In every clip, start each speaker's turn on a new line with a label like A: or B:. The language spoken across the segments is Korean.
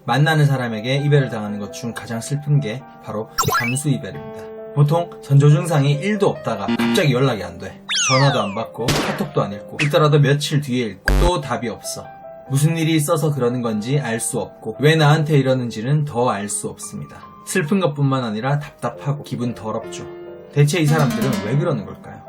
A: 만나는 사람에게 이별을 당하는 것 중 가장 슬픈 게 바로 잠수 이별입니다. 보통 전조 증상이 1도 없다가 갑자기 연락이 안 돼. 전화도 안 받고 카톡도 안 읽고 읽더라도 며칠 뒤에 읽고 또 답이 없어. 무슨 일이 있어서 그러는 건지 알 수 없고 왜 나한테 이러는지는 더 알 수 없습니다. 슬픈 것뿐만 아니라 답답하고 기분 더럽죠. 대체 이 사람들은 왜 그러는 걸까요?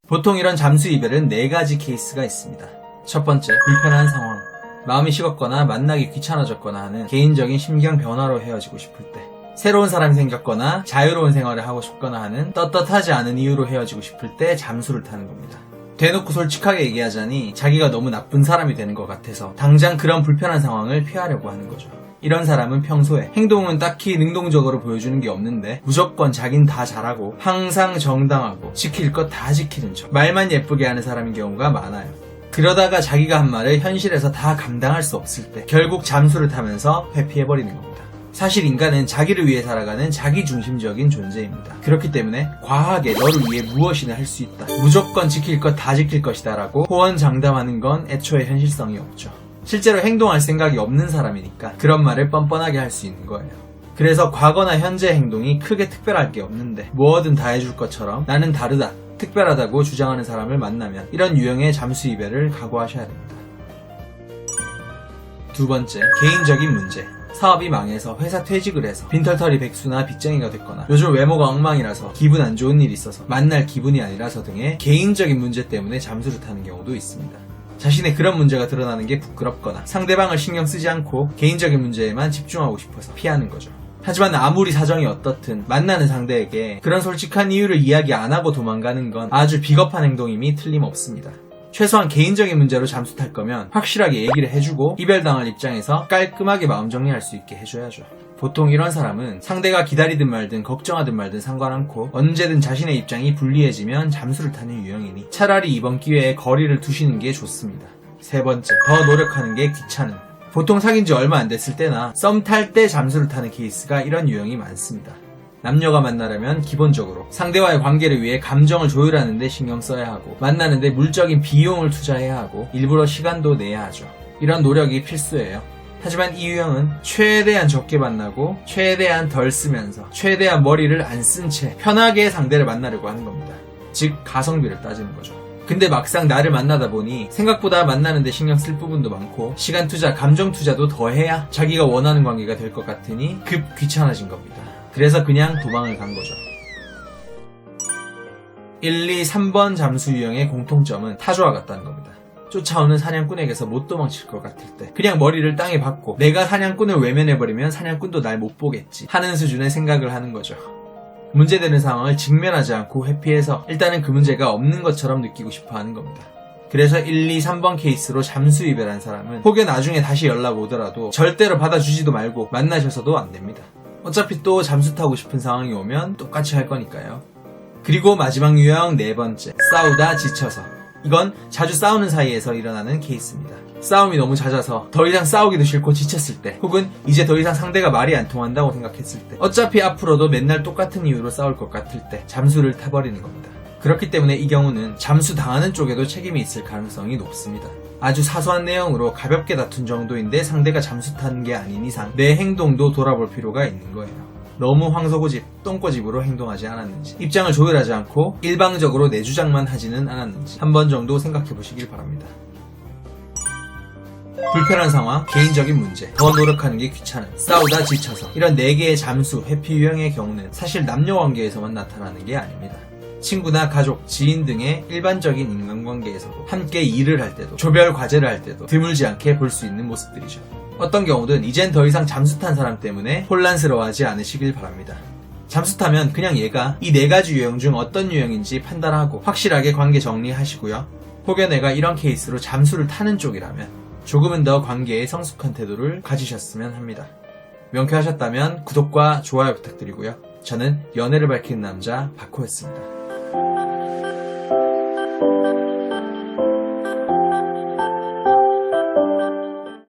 A: 보통 이런 잠수 이별은 4가지 케이스가 있습니다. 첫 번째, 불편한 상황. 마음이 식었거나 만나기 귀찮아졌거나 하는 개인적인 심경 변화로 헤어지고 싶을 때, 새로운 사람이 생겼거나 자유로운 생활을 하고 싶거나 하는 떳떳하지 않은 이유로 헤어지고 싶을 때 잠수를 타는 겁니다. 대놓고 솔직하게 얘기하자니 자기가 너무 나쁜 사람이 되는 것 같아서 당장 그런 불편한 상황을 피하려고 하는 거죠. 이런 사람은 평소에 행동은 딱히 능동적으로 보여주는 게 없는데 무조건 자긴 다 잘하고 항상 정당하고 지킬 것 다 지키는 척, 말만 예쁘게 하는 사람인 경우가 많아요. 그러다가 자기가 한 말을 현실에서 다 감당할 수 없을 때 결국 잠수를 타면서 회피해버리는 겁니다. 사실 인간은 자기를 위해 살아가는 자기중심적인 존재입니다. 그렇기 때문에 과하게 너를 위해 무엇이나 할 수 있다, 무조건 지킬 것 다 지킬 것이다 라고 호언장담하는 건 애초에 현실성이 없죠. 실제로 행동할 생각이 없는 사람이니까 그런 말을 뻔뻔하게 할 수 있는 거예요. 그래서 과거나 현재 행동이 크게 특별할 게 없는데 뭐든 다 해줄 것처럼 나는 다르다, 특별하다고 주장하는 사람을 만나면 이런 유형의 잠수 이별을 각오하셔야 됩니다. 두 번째, 개인적인 문제. 사업이 망해서 회사 퇴직을 해서 빈털터리 백수나 빚쟁이가 됐거나 요즘 외모가 엉망이라서 기분 안 좋은 일이 있어서 만날 기분이 아니라서 등의 개인적인 문제 때문에 잠수를 타는 경우도 있습니다. 자신의 그런 문제가 드러나는 게 부끄럽거나 상대방을 신경 쓰지 않고 개인적인 문제에만 집중하고 싶어서 피하는 거죠. 하지만 아무리 사정이 어떻든 만나는 상대에게 그런 솔직한 이유를 이야기 안 하고 도망가는 건 아주 비겁한 행동임이 틀림없습니다. 최소한 개인적인 문제로 잠수 탈 거면 확실하게 얘기를 해주고 이별당할 입장에서 깔끔하게 마음 정리할 수 있게 해줘야죠. 보통 이런 사람은 상대가 기다리든 말든 걱정하든 말든 상관않고 언제든 자신의 입장이 불리해지면 잠수를 타는 유형이니 차라리 이번 기회에 거리를 두시는 게 좋습니다. 세 번째, 더 노력하는 게 귀찮은. 보통 사귄 지 얼마 안 됐을 때나 썸 탈 때 잠수를 타는 케이스가 이런 유형이 많습니다. 남녀가 만나려면 기본적으로 상대와의 관계를 위해 감정을 조율하는 데 신경 써야 하고 만나는데 물적인 비용을 투자해야 하고 일부러 시간도 내야 하죠. 이런 노력이 필수예요. 하지만 이 유형은 최대한 적게 만나고 최대한 덜 쓰면서 최대한 머리를 안 쓴 채 편하게 상대를 만나려고 하는 겁니다. 즉 가성비를 따지는 거죠. 근데 막상 나를 만나다 보니 생각보다 만나는데 신경 쓸 부분도 많고 시간 투자, 감정 투자도 더 해야 자기가 원하는 관계가 될 것 같으니 급 귀찮아진 겁니다. 그래서 그냥 도망을 간 거죠. 1, 2, 3번 잠수 유형의 공통점은 타조와 같다는 겁니다. 쫓아오는 사냥꾼에게서 못 도망칠 것 같을 때 그냥 머리를 땅에 박고 내가 사냥꾼을 외면해버리면 사냥꾼도 날 못 보겠지 하는 수준의 생각을 하는 거죠. 문제되는 상황을 직면하지 않고 회피해서 일단은 그 문제가 없는 것처럼 느끼고 싶어 하는 겁니다. 그래서 1, 2, 3번 케이스로 잠수 이별한 사람은 혹여 나중에 다시 연락 오더라도 절대로 받아주지도 말고 만나셔서도 안 됩니다. 어차피 또 잠수 타고 싶은 상황이 오면 똑같이 할 거니까요. 그리고 마지막 유형 4번째, 싸우다 지쳐서. 이건 자주 싸우는 사이에서 일어나는 케이스입니다. 싸움이 너무 잦아서 더 이상 싸우기도 싫고 지쳤을 때, 혹은 이제 더 이상 상대가 말이 안 통한다고 생각했을 때, 어차피 앞으로도 맨날 똑같은 이유로 싸울 것 같을 때 잠수를 타버리는 겁니다. 그렇기 때문에 이 경우는 잠수 당하는 쪽에도 책임이 있을 가능성이 높습니다. 아주 사소한 내용으로 가볍게 다툰 정도인데 상대가 잠수 타는 게 아닌 이상 내 행동도 돌아볼 필요가 있는 거예요. 너무 황소고집, 똥꼬집으로 행동하지 않았는지, 입장을 조율하지 않고 일방적으로 내 주장만 하지는 않았는지 한 번 정도 생각해 보시길 바랍니다. 불편한 상황, 개인적인 문제, 더 노력하는 게 귀찮은, 싸우다 지쳐서, 이런 4개의 잠수, 회피 유형의 경우는 사실 남녀관계에서만 나타나는 게 아닙니다. 친구나 가족, 지인 등의 일반적인 인간관계에서도 함께 일을 할 때도 조별 과제를 할 때도 드물지 않게 볼 수 있는 모습들이죠. 어떤 경우든 이젠 더 이상 잠수 탄 사람 때문에 혼란스러워하지 않으시길 바랍니다. 잠수 타면 그냥 얘가 이 4가지 유형 중 어떤 유형인지 판단하고 확실하게 관계 정리하시고요. 혹여 내가 이런 케이스로 잠수를 타는 쪽이라면 조금은 더 관계에 성숙한 태도를 가지셨으면 합니다. 명쾌하셨다면 구독과 좋아요 부탁드리고요. 저는 연애를 밝히는 남자 박호였습니다.